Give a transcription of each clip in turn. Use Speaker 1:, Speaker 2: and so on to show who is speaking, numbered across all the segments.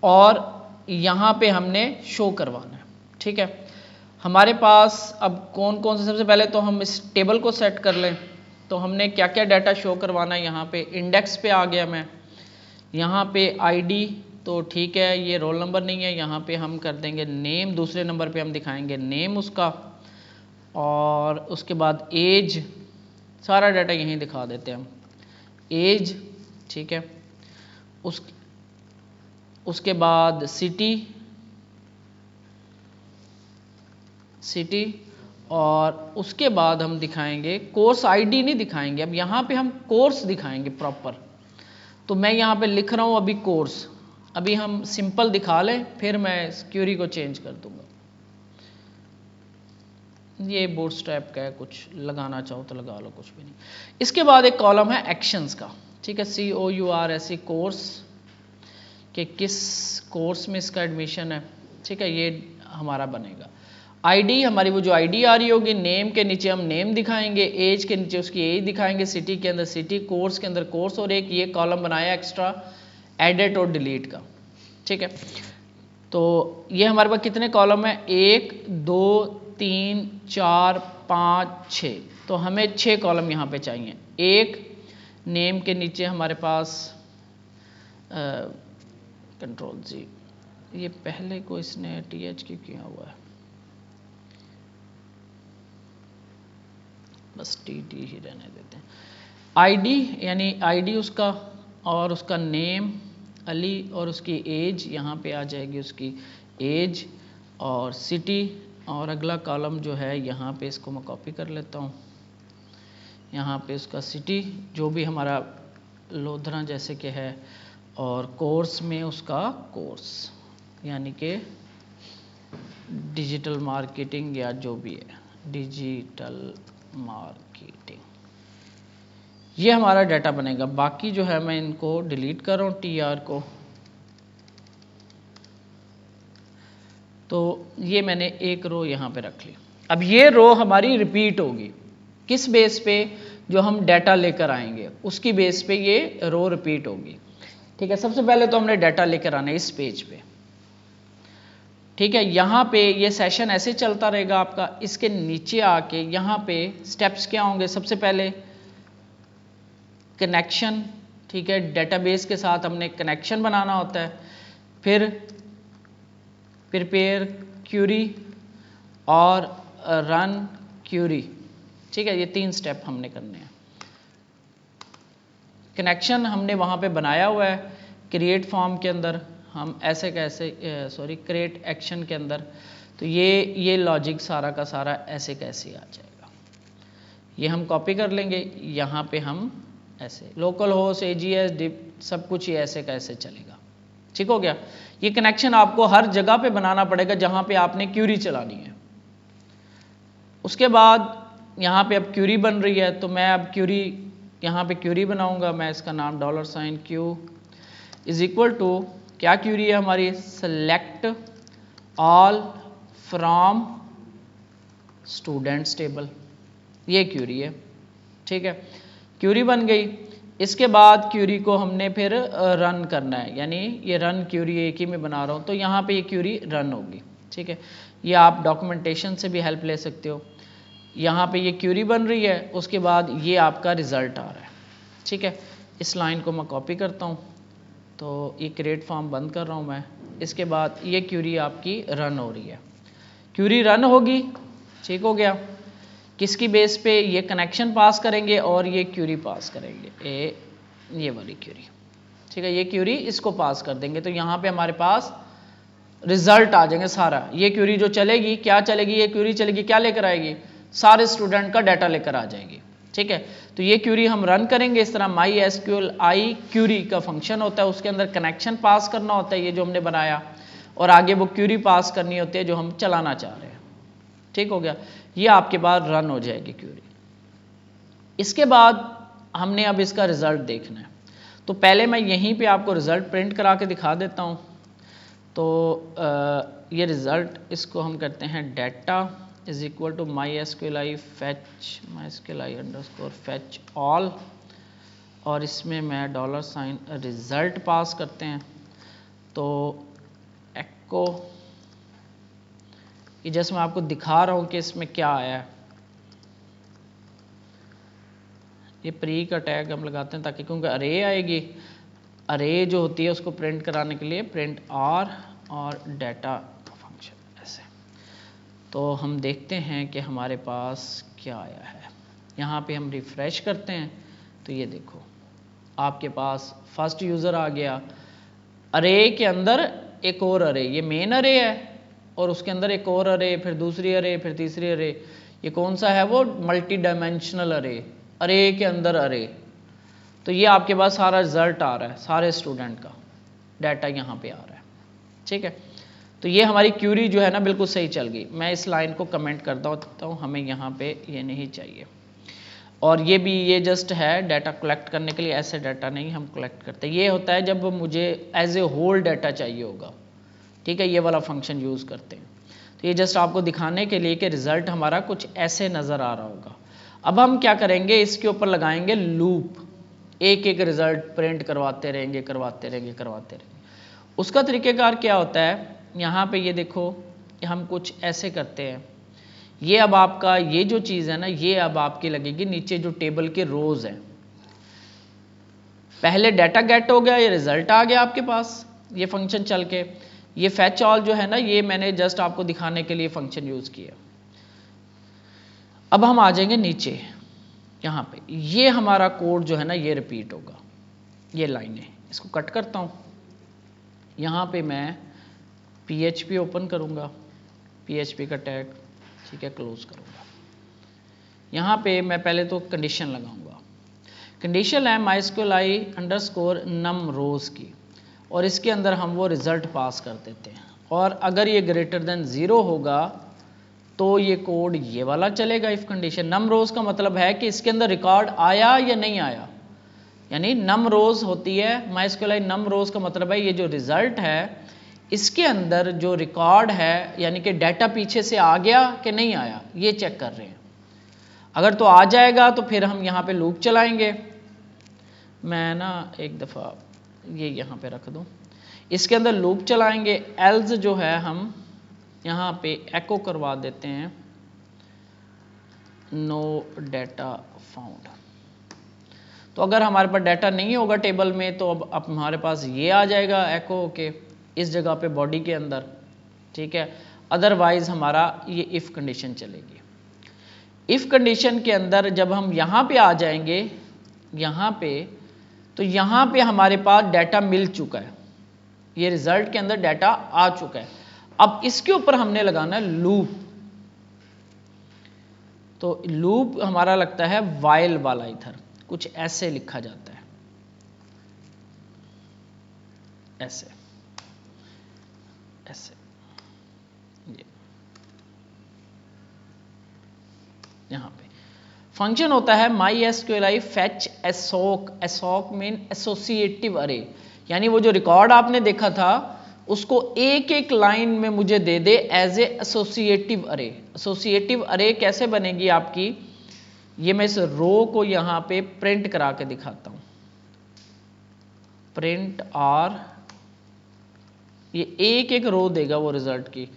Speaker 1: और यहाँ पे हमने शो करवाना है। ठीक है, हमारे पास अब कौन कौन से, सबसे पहले तो हम इस टेबल को सेट कर लें। तो हमने क्या क्या डाटा शो करवाना है, यहाँ पे इंडेक्स पे आ गया मैं, यहाँ पे आईडी तो ठीक है, ये रोल नंबर नहीं है, यहाँ पे हम कर देंगे नेम, दूसरे नंबर पे हम दिखाएंगे नेम उसका, और उसके बाद एज, सारा डाटा यहीं दिखा देते हैं हम, एज। ठीक है, उसके बाद सिटी, और उसके बाद हम दिखाएंगे कोर्स आईडी, नहीं दिखाएंगे अब, यहाँ पे हम कोर्स दिखाएंगे प्रॉपर। तो मैं यहाँ पे लिख रहा हूँ अभी कोर्स, अभी हम सिंपल दिखा लें, फिर मैं क्यूरी को चेंज कर दूंगा। ये बूटस्ट्रैप का है, कुछ लगाना चाहो तो लगा लो, कुछ भी नहीं। इसके बाद एक कॉलम है एक्शंस का। ठीक है, COURS, कोर्स के किस कोर्स में इसका एडमिशन है। ठीक है, ये हमारा बनेगा। आईडी, हमारी वो जो आईडी आ रही होगी, नेम के नीचे हम नेम दिखाएंगे, एज के नीचे उसकी एज दिखाएंगे, सिटी के अंदर सिटी, कोर्स के अंदर कोर्स, और एक ये कॉलम बनाया एक्स्ट्रा एडिट और डिलीट का। ठीक है, तो ये हमारे पास कितने कॉलम है, 1 2 3 4 5 6, तो हमें 6 कॉलम यहाँ पे चाहिए। एक नेम के नीचे हमारे पास कंट्रोल जी, ये पहले को इसने TH क्यों किया हुआ है, बस TT ही रहने देते हैं। आईडी यानी आईडी उसका, और उसका नेम अली, और उसकी एज यहाँ पे आ जाएगी, उसकी एज, और सिटी, और अगला कॉलम जो है यहाँ पे, इसको मैं कॉपी कर लेता हूँ, यहाँ पे उसका सिटी जो भी हमारा लोधरा जैसे कि है, और कोर्स में उसका कोर्स यानी कि डिजिटल मार्केटिंग या जो भी है, डिजिटल मार्केटिंग, ये हमारा डाटा बनेगा। बाकी जो है मैं इनको डिलीट कर रहा हूँ, TR को। तो ये मैंने एक रो यहाँ पे रख ली। अब ये रो हमारी रिपीट होगी, किस बेस पे, जो हम डाटा लेकर आएंगे उसकी बेस पे ये रो रिपीट होगी। ठीक है, सबसे पहले तो हमने डाटा लेकर आना है इस पेज पे। ठीक है, यहाँ पे ये सेशन ऐसे चलता रहेगा आपका, इसके नीचे आके यहाँ पे स्टेप्स क्या होंगे, सबसे पहले कनेक्शन। ठीक है, डेटाबेस के साथ हमने कनेक्शन बनाना होता है, फिर प्रिपेयर क्यूरी और रन क्यूरी। ठीक है, ये 3 स्टेप हमने करने हैं। कनेक्शन हमने वहाँ पे बनाया हुआ है, क्रिएट फॉर्म के अंदर हम ऐसे कैसे, सॉरी क्रिएट एक्शन के अंदर, तो ये लॉजिक सारा का सारा ऐसे कैसे आ जाएगा, ये हम कॉपी कर लेंगे, यहाँ पे हम ऐसे लोकल होस्ट AGS डिप सब कुछ ये ऐसे कैसे चलेगा। ठीक हो गया, ये कनेक्शन आपको हर जगह पे बनाना पड़ेगा जहाँ पे आपने क्यूरी चलानी है। उसके बाद यहाँ पे अब क्यूरी बन रही है, तो मैं अब क्यूरी, यहाँ पे क्यूरी बनाऊंगा, मैं इसका नाम $Q इज इक्वल टू, क्या क्यूरी है हमारी, select all from students table, ये क्यूरी है। ठीक है, क्यूरी बन गई। इसके बाद क्यूरी को हमने फिर रन करना है, यानी ये रन क्यूरी एक ही में बना रहा हूँ, तो यहाँ पे ये क्यूरी रन होगी। ठीक है, ये आप डॉक्यूमेंटेशन से भी हेल्प ले सकते हो। यहाँ पे ये क्यूरी बन रही है, उसके बाद ये आपका रिजल्ट आ रहा है। ठीक है, इस लाइन को मैं कॉपी करता हूँ, तो ये क्रिएट फॉर्म बंद कर रहा हूँ मैं। इसके बाद ये क्यूरी आपकी रन हो रही है, क्यूरी रन होगी। ठीक हो गया, किसकी बेस पे, ये कनेक्शन पास करेंगे और ये क्यूरी पास करेंगे, ये वाली क्यूरी। ठीक है, ये क्यूरी इसको पास कर देंगे, तो यहाँ पे हमारे पास रिजल्ट आ जाएंगे सारा। ये क्यूरी जो चलेगी, क्या चलेगी, ये क्यूरी चलेगी, क्या लेकर आएगी, सारे स्टूडेंट का डाटा लेकर आ जाएगी। ठीक है, तो ये क्यूरी हम रन करेंगे इस तरह। MySQL आई क्यूरी का फंक्शन होता है, उसके अंदर कनेक्शन पास करना होता है, ये जो हमने बनाया, और आगे वो क्यूरी पास करनी होती है जो हम चलाना चाह रहे हैं। ठीक हो गया, ये आपके पास रन हो जाएगी क्यूरी। इसके बाद हमने अब इसका रिजल्ट देखना है, तो पहले मैं यहीं पे आपको रिजल्ट प्रिंट करा के दिखा देता हूँ। तो ये रिजल्ट, इसको हम करते हैं data is equal to MySQL fetch, MySQL _fetch all, और इसमें मैं $रिजल्ट पास करते हैं। तो एको, ये जैसे मैं आपको दिखा रहा हूं कि इसमें क्या आया है, ये प्री का टैग हम लगाते हैं ताकि, क्योंकि अरे आएगी, अरे जो होती है उसको प्रिंट कराने के लिए प्रिंट आर और डाटा का फंक्शन ऐसे। तो हम देखते हैं कि हमारे पास क्या आया है। यहाँ पे हम रिफ्रेश करते हैं तो ये देखो आपके पास फर्स्ट यूज़र आ गया, अरे के अंदर एक और अरे, ये मेन अरे है और उसके अंदर एक और अरे, फिर दूसरी अरे, फिर तीसरी अरे। ये कौन सा है? वो मल्टी डायमेंशनल अरे, अरे के अंदर अरे। तो ये आपके पास सारा रिजल्ट आ रहा है, सारे स्टूडेंट का डाटा यहाँ पे आ रहा है, ठीक है। तो ये हमारी क्यूरी जो है ना बिल्कुल सही चल गई। मैं इस लाइन को कमेंट करता हूँ, हमें यहाँ पे ये नहीं चाहिए। और ये भी, ये जस्ट है डाटा कलेक्ट करने के लिए, ऐसे डाटा नहीं हम कलेक्ट करते। ये होता है जब मुझे एज ए होल डाटा चाहिए होगा, ठीक है, ये वाला फंक्शन यूज़ करते हैं। तो ये जस्ट आपको दिखाने के लिए कि रिजल्ट हमारा कुछ ऐसे नज़र आ रहा होगा। अब हम क्या करेंगे, इसके ऊपर लगाएंगे लूप, एक एक रिजल्ट प्रिंट करवाते रहेंगे करवाते रहेंगे करवाते रहेंगे। उसका तरीक़ेकार क्या होता है, यहाँ पे ये देखो हम कुछ ऐसे करते हैं। ये अब आपका ये जो चीज़ है ना, ये अब आपकी लगेगी नीचे जो टेबल के रोज हैं। पहले डाटा गेट हो गया, ये रिजल्ट आ गया आपके पास, ये फंक्शन चल के। ये फैच ऑल जो है ना, ये मैंने जस्ट आपको दिखाने के लिए फंक्शन यूज़ किया। अब हम आ जाएंगे नीचे यहाँ पे, ये हमारा कोड जो है ना ये रिपीट होगा, ये लाइनें। इसको कट करता हूँ, यहाँ पे मैं PHP ओपन करूँगा, PHP का टैग, ठीक है, क्लोज करूँगा। यहाँ पे मैं पहले तो कंडीशन लगाऊंगा। कंडीशन है mysqli _num रोज की, और इसके अंदर हम वो रिजल्ट पास कर देते हैं। और अगर ये ग्रेटर देन 0 होगा तो ये कोड ये वाला चलेगा, इफ कंडीशन। नम रोज का मतलब है कि इसके अंदर रिकॉर्ड आया या नहीं आया, यानी नम रोज होती है mysqli नम रोज का मतलब है ये जो रिजल्ट है इसके अंदर जो रिकॉर्ड है, यानी कि डाटा पीछे से आ गया कि नहीं आया, ये चेक कर रहे हैं। अगर तो आ जाएगा तो फिर हम यहाँ पे लूप चलाएंगे। मैं ना एक दफ़ा ये यहाँ पे रख दूँ, इसके अंदर लूप चलाएंगे। एल्स जो है हम यहाँ पे एको करवा देते हैं नो डाटा फाउंड। तो अगर हमारे पास डाटा नहीं होगा टेबल में तो अब हमारे पास ये आ जाएगा एको के इस जगह पे बॉडी के अंदर, ठीक है। अदरवाइज हमारा ये इफ कंडीशन चलेगी। इफ कंडीशन के अंदर जब हम यहाँ पे आ जाएंगे यहाँ पे, तो यहाँ पे हमारे पास डाटा मिल चुका है, ये रिजल्ट के अंदर डाटा आ चुका है। अब इसके ऊपर हमने लगाना है लूप। तो लूप हमारा लगता है वाइल वाला, इधर कुछ ऐसे लिखा जाता है, ऐसे ऐसे, ये यहाँ पे फंक्शन होता है mysqli fetch assoc। assoc mean associative अरे, यानी वो जो रिकॉर्ड आपने देखा था उसको एक एक लाइन में मुझे दे दे एज ए एसोसिएटिव अरे। एसोसिएटिव अरे कैसे बनेगी आपकी, ये मैं इस रो को यहाँ पे प्रिंट करा के दिखाता हूँ। प्रिंट आर, ये एक एक रो देगा वो रिजल्ट की,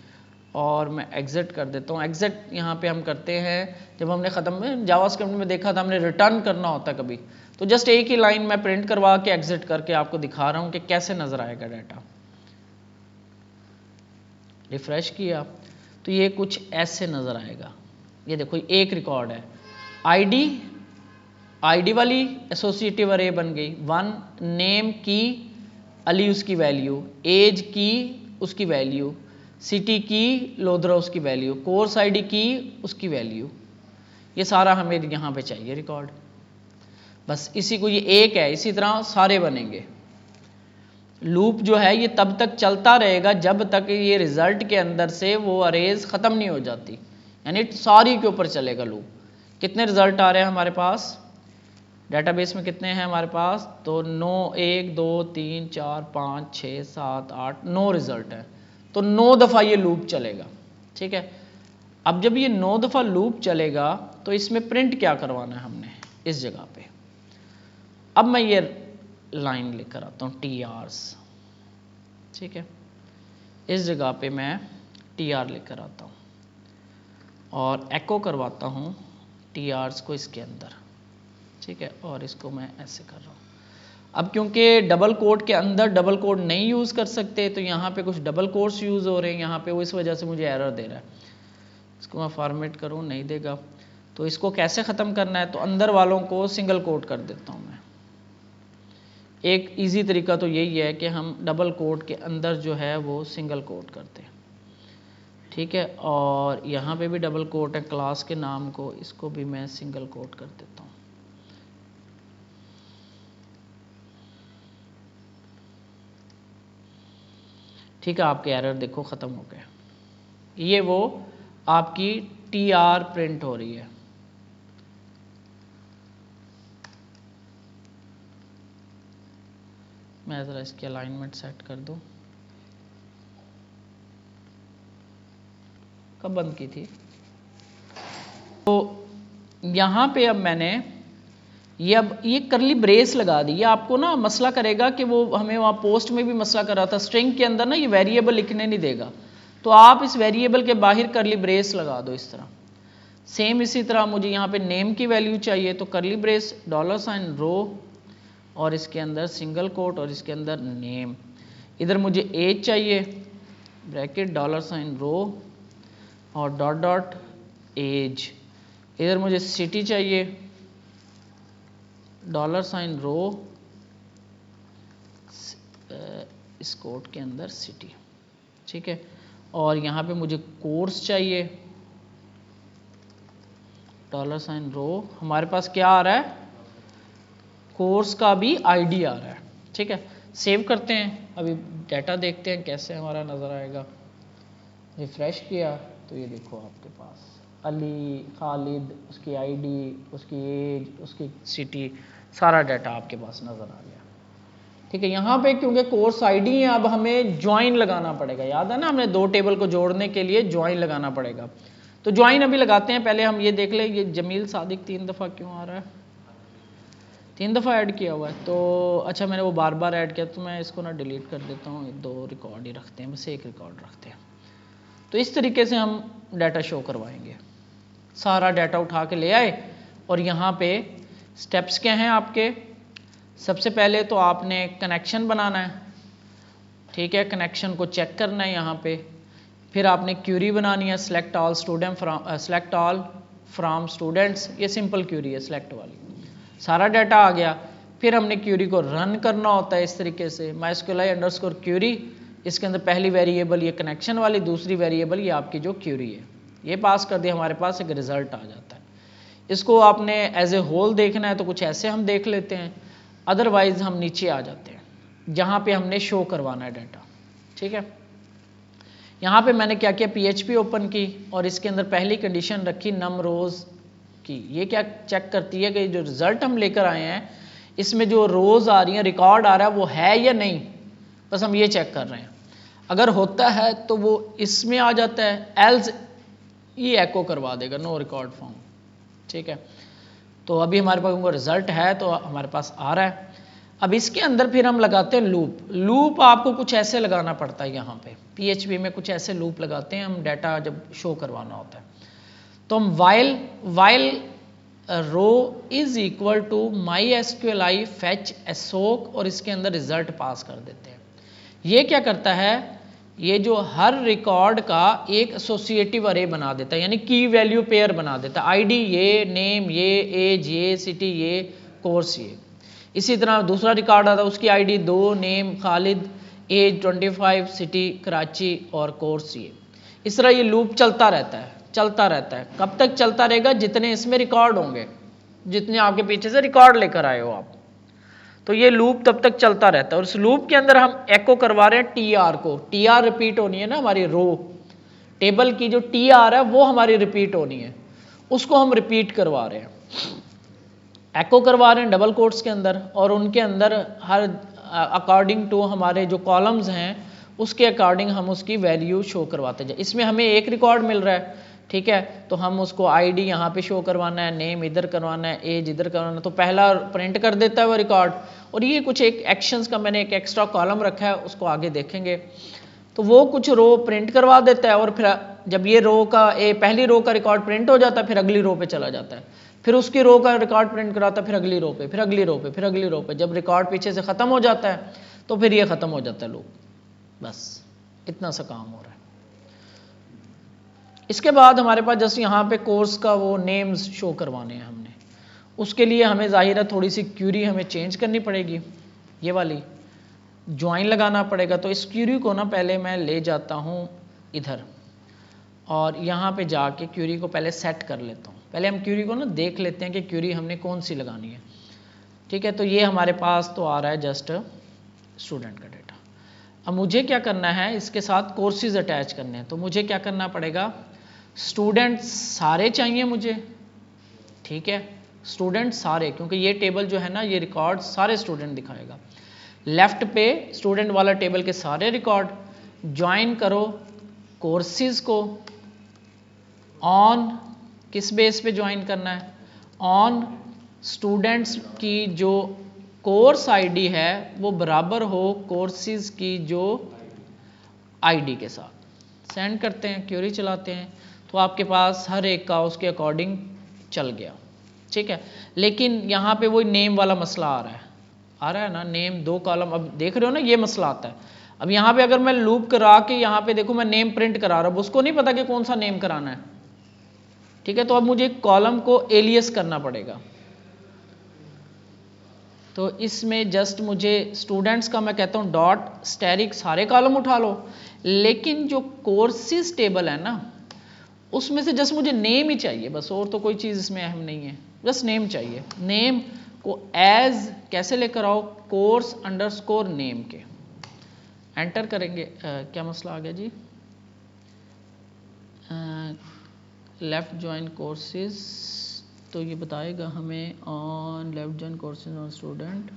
Speaker 1: और मैं एग्जिट कर देता हूँ। एग्जिट यहाँ पे हम करते हैं जब हमने ख़त्म जावास्क्रिप्ट में देखा था हमने रिटर्न करना होता कभी, तो जस्ट एक ही लाइन मैं प्रिंट करवा के एग्जिट करके आपको दिखा रहा हूँ कि कैसे नज़र आएगा डाटा। रिफ्रेश किया तो ये कुछ ऐसे नज़र आएगा। ये देखो एक रिकॉर्ड है, आईडी वाली एसोसिएटिव अरे बन गई। 1 नेम की अली उसकी वैल्यू, एज की उसकी वैल्यू, सिटी की लोधरा उसकी वैल्यू, कोर्स आईडी की उसकी वैल्यू, ये सारा हमें यहाँ पे चाहिए रिकॉर्ड। बस इसी को, ये एक है, इसी तरह सारे बनेंगे। लूप जो है ये तब तक चलता रहेगा जब तक ये रिजल्ट के अंदर से वो अरेज ख़त्म नहीं हो जाती, यानी सारी के ऊपर चलेगा लूप। कितने रिजल्ट आ रहे हैं हमारे पास डेटाबेस में, कितने हैं हमारे पास, तो 9 1 2 3 4 5 6 7 8 9 रिजल्ट है। तो 9 दफ़ा ये लूप चलेगा, ठीक है। अब जब ये 9 दफ़ा लूप चलेगा तो इसमें प्रिंट क्या करवाना है हमने इस जगह पे। अब मैं ये लाइन लेकर आता हूँ TRs, ठीक है, इस जगह पे मैं TR लेकर आता हूँ और एको करवाता हूँ TRs को इसके अंदर, ठीक है, और इसको मैं ऐसे कर रहा हूँ। अब क्योंकि डबल कोट के अंदर डबल कोट नहीं यूज़ कर सकते, तो यहाँ पे कुछ डबल कोट्स यूज़ हो रहे हैं यहाँ पे, वो इस वजह से मुझे एरर दे रहा है। इसको मैं फॉर्मेट करूँ, नहीं देगा। तो इसको कैसे ख़त्म करना है, तो अंदर वालों को सिंगल कोट कर देता हूँ मैं। एक इजी तरीका तो यही है कि हम डबल कोट के अंदर जो है वो सिंगल कोट करते हैं, ठीक है, और यहाँ पे भी डबल कोट है क्लास के नाम को, इसको भी मैं सिंगल कोट कर देता हूँ। ठीक है, आपके एरर देखो ख़त्म हो गए। ये वो आपकी TR प्रिंट हो रही है। मैं ज़रा इसकी अलाइनमेंट सेट कर दूँ। कब बंद की थी? तो यहाँ पे अब मैंने ये करली ब्रेस लगा दी। ये आपको ना मसला करेगा कि वो हमें वहाँ पोस्ट में भी मसला कर रहा था, स्ट्रिंग के अंदर ना ये वेरिएबल लिखने नहीं देगा, तो आप इस वेरिएबल के बाहर करली ब्रेस लगा दो इस तरह। सेम इसी तरह मुझे यहाँ पे नेम की वैल्यू चाहिए, तो करली ब्रेस $, रो, और इसके अंदर सिंगल कोट, और इसके अंदर नेम। इधर मुझे एज चाहिए, ब्रैकेट $, रो, और डॉट डॉट एज। इधर मुझे सिटी चाहिए, $, रो, इस कोट के अंदर सिटी, ठीक है, और यहाँ पे मुझे कोर्स चाहिए, $, रो। हमारे पास क्या आ रहा है, कोर्स का भी ID आ रहा है, ठीक है। सेव करते हैं, अभी डाटा देखते हैं कैसे हमारा नज़र आएगा। रिफ्रेश किया तो ये देखो आपके पास अली, खालिद, उसकी ID, उसकी एज, उसकी सिटी, सारा डाटा आपके पास नज़र आ गया, ठीक है। यहाँ पे क्योंकि कोर्स ID है, अब हमें ज्वाइन लगाना पड़ेगा। याद है ना, हमने दो टेबल को जोड़ने के लिए ज्वाइन लगाना पड़ेगा। तो ज्वाइन अभी लगाते हैं। पहले हम ये देख लें, ये जमील सादिक 3 दफ़ा क्यों आ रहा है, 3 दफ़ा ऐड किया हुआ है। तो अच्छा, मैंने वो बार बार ऐड किया, तो मैं इसको ना डिलीट कर देता हूँ। 2 रिकॉर्ड ही रखते हैं, बस एक रिकॉर्ड रखते हैं। तो इस तरीके से हम डाटा शो करवाएंगे। सारा डाटा उठा के ले आए, और यहाँ पे स्टेप्स क्या हैं आपके। सबसे पहले तो आपने कनेक्शन बनाना है, ठीक है, कनेक्शन को चेक करना है यहाँ पे। फिर आपने क्यूरी बनानी है, सेलेक्ट ऑल फ्रॉम स्टूडेंट्स। ये सिंपल क्यूरी है, सेलेक्ट वाली। सारा डाटा आ गया। फिर हमने क्यूरी को रन करना होता है इस तरीके से, mysqli _query। इसके अंदर पहली वेरिएबल ये कनेक्शन वाली, दूसरी वेरिएबल ये आपकी जो क्यूरी है, ये पास कर दिया, हमारे पास एक रिजल्ट आ जाता है। इसको आपने एज ए होल देखना है तो कुछ ऐसे हम देख लेते हैं, अदरवाइज हम नीचे आ जाते हैं जहाँ पे हमने शो करवाना है डाटा, ठीक है। यहाँ पे मैंने क्या किया, PHP ओपन की, और इसके अंदर पहली कंडीशन रखी नम रोज की। ये क्या चेक करती है कि जो रिजल्ट हम लेकर आए हैं इसमें जो रोज आ रही हैं, रिकॉर्ड आ रहा है, वो है या नहीं, बस हम ये चेक कर रहे हैं। अगर होता है तो वो इसमें आ जाता है, एल्स ये एको करवा देगा, नो रिकॉर्ड फाउंड, ठीक है। तो अभी हमारे पास रिजल्ट है, तो हमारे पास आ रहा है। अब इसके अंदर फिर हम लगाते हैं लूप आपको कुछ ऐसे लगाना पड़ता है। यहाँ पे PHP में कुछ ऐसे लूप लगाते हैं हम डाटा जब शो करवाना होता है। तो हम while row is equal to mysqli fetch assoc, और इसके अंदर रिजल्ट पास कर देते हैं। ये क्या करता है, ये जो हर रिकॉर्ड का एक एसोसिएटिव अरे बना देता है, यानी की वैल्यू पेयर बना देता है। ID ये, नेम ये, एज ये, सिटी ये, कोर्स ये। इसी तरह दूसरा रिकॉर्ड आता है, उसकी ID 2, name Khalid, age 25, city Karachi, और कोर्स ये। इस तरह ये लूप चलता रहता है, चलता रहता है। कब तक चलता रहेगा, जितने इसमें रिकॉर्ड होंगे, जितने आपके पीछे से रिकॉर्ड लेकर आए हो आप, तो ये लूप तब तक चलता रहता है। और उस लूप के अंदर हम एको करवा रहे हैं TR को। TR रिपीट होनी है ना, हमारी रो टेबल की जो TR है वो हमारी रिपीट होनी है, उसको हम रिपीट करवा रहे हैं, एको करवा रहे हैं डबल कोट्स के अंदर, और उनके अंदर हर अकॉर्डिंग टू हमारे जो कॉलम्स हैं उसके अकॉर्डिंग हम उसकी वैल्यू शो करवाते जाए। इसमें हमें एक रिकॉर्ड मिल रहा है, ठीक है, तो हम उसको ID यहाँ पे शो करवाना है, नेम इधर करवाना है, एज इधर करवाना है, तो पहला प्रिंट कर देता है वो रिकॉर्ड, और ये कुछ एक एक्शंस का मैंने एक एक्स्ट्रा कॉलम रखा है, उसको आगे देखेंगे। तो वो कुछ रो प्रिंट करवा देता है और फिर जब ये रो का पहली रो का रिकॉर्ड प्रिंट हो जाता है फिर अगली रो पे चला जाता है, फिर उसकी रो का रिकॉर्ड प्रिंट कराता है, फिर अगली रो पे, फिर अगली रो पे, फिर अगली रो पे। जब रिकॉर्ड पीछे से ख़त्म हो जाता है तो फिर ये ख़त्म हो जाता है लूप। बस इतना सा काम हो रहा है। इसके बाद हमारे पास जस्ट यहाँ पे कोर्स का वो नेम्स शो करवाने हैं हमने, उसके लिए हमें ज़ाहिर है थोड़ी सी क्यूरी हमें चेंज करनी पड़ेगी, ये वाली ज्वाइन लगाना पड़ेगा। तो इस क्यूरी को ना पहले मैं ले जाता हूँ इधर और यहाँ पे जाके क्यूरी को पहले सेट कर लेता हूँ। पहले हम क्यूरी को ना देख लेते हैं कि क्यूरी हमने कौन सी लगानी है। ठीक है, तो ये हमारे पास तो आ रहा है जस्ट स्टूडेंट का डेटा। अब मुझे क्या करना है, इसके साथ कोर्सेज अटैच करने हैं। तो मुझे क्या करना पड़ेगा, स्टूडेंट्स सारे चाहिए मुझे। ठीक है, स्टूडेंट सारे, क्योंकि ये टेबल जो है ना ये रिकॉर्ड सारे स्टूडेंट दिखाएगा। लेफ्ट पे स्टूडेंट वाला टेबल के सारे रिकॉर्ड, ज्वाइन करो कोर्सेज को ऑन किस बेस पे ज्वाइन करना है, ऑन स्टूडेंट्स की जो कोर्स आईडी है वो बराबर हो कोर्सेज की जो आईडी के साथ। सेंड करते हैं, क्वेरी चलाते हैं, तो आपके पास हर एक का उसके अकॉर्डिंग चल गया। ठीक है, लेकिन यहाँ पे वही नेम वाला मसला आ रहा है ना, नेम 2 कॉलम। अब देख रहे हो ना ये मसला आता है। अब यहाँ पे अगर मैं लूप करा के यहाँ पे देखो मैं नेम प्रिंट करा रहा हूँ, उसको नहीं पता कि कौन सा नेम कराना है। ठीक है, तो अब मुझे कॉलम को एलियस करना पड़ेगा। तो इसमें जस्ट मुझे स्टूडेंट्स का मैं कहता हूँ डॉट स्टैरिक सारे कॉलम उठा लो, लेकिन जो कोर्सेज टेबल है ना उसमें से जस्ट मुझे नेम ही चाहिए बस, और तो कोई चीज़ इसमें अहम नहीं है, बस नेम चाहिए। नेम को एज कैसे लेकर आओ, कोर्स अंडरस्कोर नेम के एंटर करेंगे। क्या मसला आ गया जी, लेफ्ट ज्वाइन कोर्सेज, तो ये बताएगा हमें on left join courses on student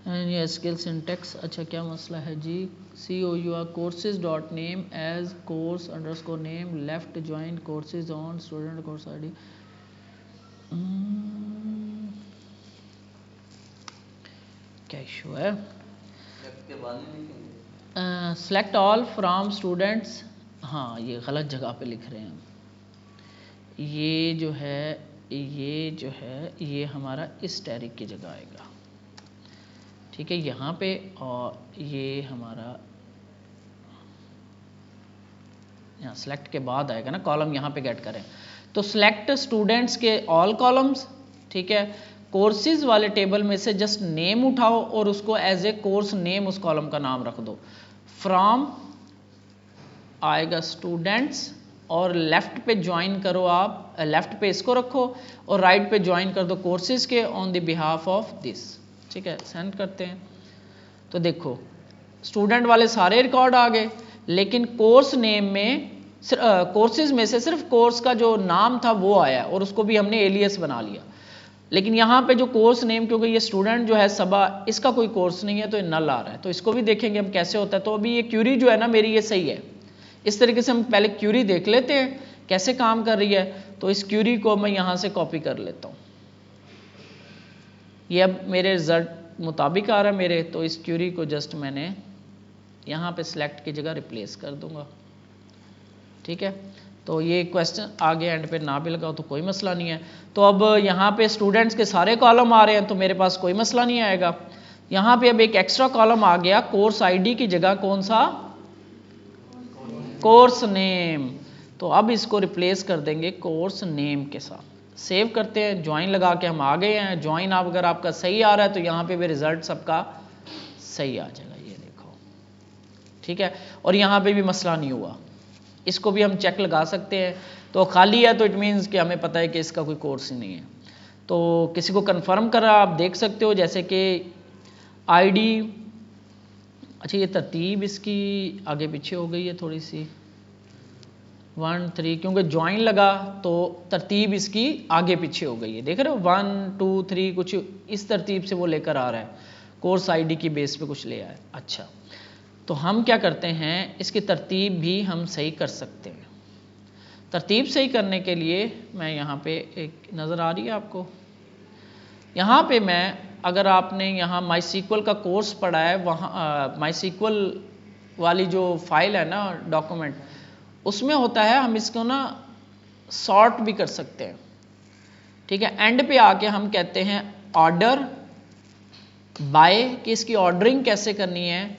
Speaker 1: and ये स्किल सिंटेक्स। अच्छा क्या मसला है जी, COUR courses dot name as course underscore name left join courses on student course ID. क्या इशू है, सेलेक्ट ऑल फ्रॉम स्टूडेंट्स, हाँ ये गलत जगह पे लिख रहे हैं। ये जो है ये हमारा इस टैरिक की जगह आएगा। ठीक है, यहाँ पे और ये हमारा यहाँ सेलेक्ट के बाद आएगा ना कॉलम, यहाँ पे गेट करें तो सेलेक्ट स्टूडेंट्स के ऑल कॉलम्स। ठीक है, कोर्सेज वाले टेबल में से जस्ट नेम उठाओ और उसको एज ए कोर्स नेम उस कॉलम का नाम रख दो। फ्रॉम आएगा स्टूडेंट्स और लेफ्ट पे ज्वाइन करो, आप लेफ्ट पे इसको रखो और राइट पे ज्वाइन कर दो कोर्सेज के on the behalf of this. ठीक है, सेंड करते हैं तो देखो स्टूडेंट वाले सारे रिकॉर्ड आ गए, लेकिन कोर्स नेम में कोर्सेज में से सिर्फ कोर्स का जो नाम था वो आया और उसको भी हमने एलियस बना लिया। लेकिन यहाँ पे जो कोर्स नेम, क्योंकि ये स्टूडेंट जो है सबा, इसका कोई कोर्स नहीं है तो ये नल आ रहा है। तो इसको भी देखेंगे हम कैसे होता है। तो अभी ये क्यूरी जो है ना मेरी ये सही है। इस तरीके से हम पहले क्यूरी देख लेते हैं कैसे काम कर रही है। तो इस क्यूरी को मैं यहाँ से कॉपी कर लेता हूँ, ये अब मेरे रिजल्ट मुताबिक आ रहा है मेरे। तो इस क्यूरी को जस्ट मैंने यहाँ पे सिलेक्ट की जगह रिप्लेस कर दूंगा। ठीक है, तो ये क्वेश्चन आगे एंड पे ना भी लगाओ तो कोई मसला नहीं है। तो अब यहाँ पे स्टूडेंट्स के सारे कॉलम आ रहे हैं तो मेरे पास कोई मसला नहीं आएगा। यहाँ पे अब एक एक्स्ट्रा कॉलम आ गया कोर्स आईडी की जगह, कौन सा, कोर्स नेम। तो अब इसको रिप्लेस कर देंगे कोर्स नेम के साथ। सेव करते हैं, ज्वाइन लगा के हम आ गए हैं। ज्वाइन आप अगर आपका सही आ रहा है तो यहाँ पे भी रिजल्ट सबका सही आ जाएगा, ये देखो। ठीक है, और यहाँ पे भी मसला नहीं हुआ। इसको भी हम चेक लगा सकते हैं। तो खाली है तो इट मीन्स कि हमें पता है कि इसका कोई कोर्स ही नहीं है। तो किसी को कंफर्म करा आप देख सकते हो, जैसे कि आईडी, अच्छा ये तरतीब इसकी आगे पीछे हो गई है थोड़ी सी 1 3, क्योंकि ज्वाइन लगा तो तरतीब इसकी आगे पीछे हो गई है। देख रहे हो 1 2 3 कुछ इस तरतीब से वो लेकर आ रहा है, कोर्स आईडी की बेस पे कुछ ले आया। अच्छा, तो हम क्या करते हैं, इसकी तरतीब भी हम सही कर सकते हैं। तरतीब सही करने के लिए मैं यहाँ पे एक नज़र आ रही है आपको, यहाँ पे मैं अगर आपने यहाँ MySQL का कोर्स पढ़ा है, वहाँ MySQL वाली जो फाइल है ना, डॉक्यूमेंट, उसमें होता है हम इसको ना सॉर्ट भी कर सकते हैं। ठीक है, एंड पे आके हम कहते हैं ऑर्डर बाय, कि इसकी ऑर्डरिंग कैसे करनी है,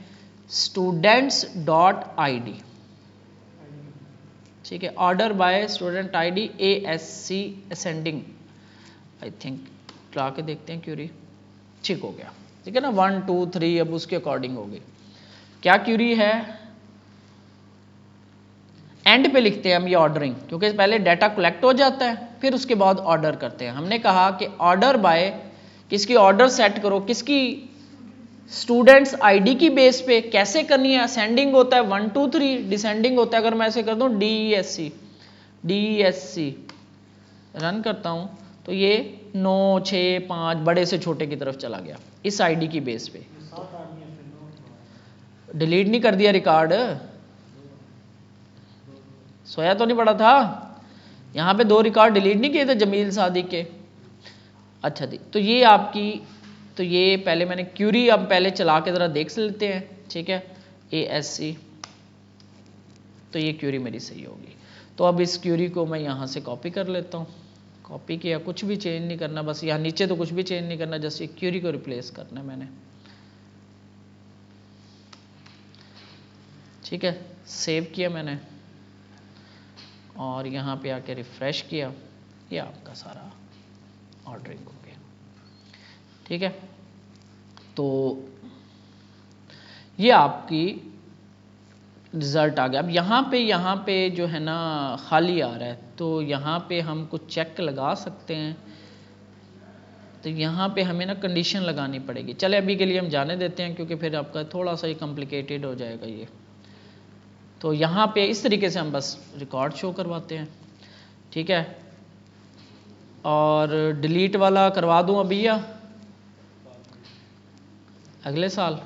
Speaker 1: स्टूडेंट्स डॉट ID। ठीक है, order by student ID ASC ascending, I think ला के देखते हैं क्यूरी, ठीक हो गया। ठीक है ना, 1 2 3 अब उसके अकॉर्डिंग होगी। क्या क्यूरी है, एंड पे लिखते हैं हम ये ऑर्डरिंग, क्योंकि पहले डाटा कलेक्ट हो जाता है फिर उसके बाद ऑर्डर करते हैं। हमने कहा कि ऑर्डर बाय, किसकी ऑर्डर सेट करो, किसकी, स्टूडेंट्स आईडी की बेस पे। कैसे करनी है, असेंडिंग होता है 1 2 3, डिसेंडिंग होता है, अगर मैं ऐसे कर दूं DESC रन करता हूं तो ये 9 6 5 बड़े से छोटे की तरफ चला गया इस आईडी की बेस पे। डिलीट नहीं कर दिया रिकॉर्ड, सोया तो नहीं पड़ा था, यहाँ पे 2 रिकॉर्ड डिलीट नहीं किए थे जमील सादिक के। अच्छा जी, तो ये आपकी, तो ये पहले मैंने क्यूरी अब पहले चला के ज़रा देख लेते हैं। ठीक है, ASC, तो ये क्यूरी मेरी सही होगी। तो अब इस क्यूरी को मैं यहाँ से कॉपी कर लेता हूँ। कॉपी किया, कुछ भी चेंज नहीं करना, बस यहाँ नीचे तो कुछ भी चेंज नहीं करना, जस्ट ये क्यूरी को रिप्लेस करना है मैंने। ठीक है, सेव किया मैंने और यहाँ पे आके रिफ्रेश किया, ये आपका सारा ऑर्डरिंग हो गया। ठीक है, तो ये आपकी रिजल्ट आ गया। अब यहाँ पे जो है ना खाली आ रहा है, तो यहाँ पे हम कुछ चेक लगा सकते हैं। तो यहाँ पे हमें ना कंडीशन लगानी पड़ेगी। चले अभी के लिए हम जाने देते हैं, क्योंकि फिर आपका थोड़ा सा ही कॉम्प्लिकेटेड हो जाएगा ये। तो यहाँ पे इस तरीके से हम बस रिकॉर्ड शो करवाते हैं। ठीक है, और डिलीट वाला करवा दूँ अभी या अगले साल?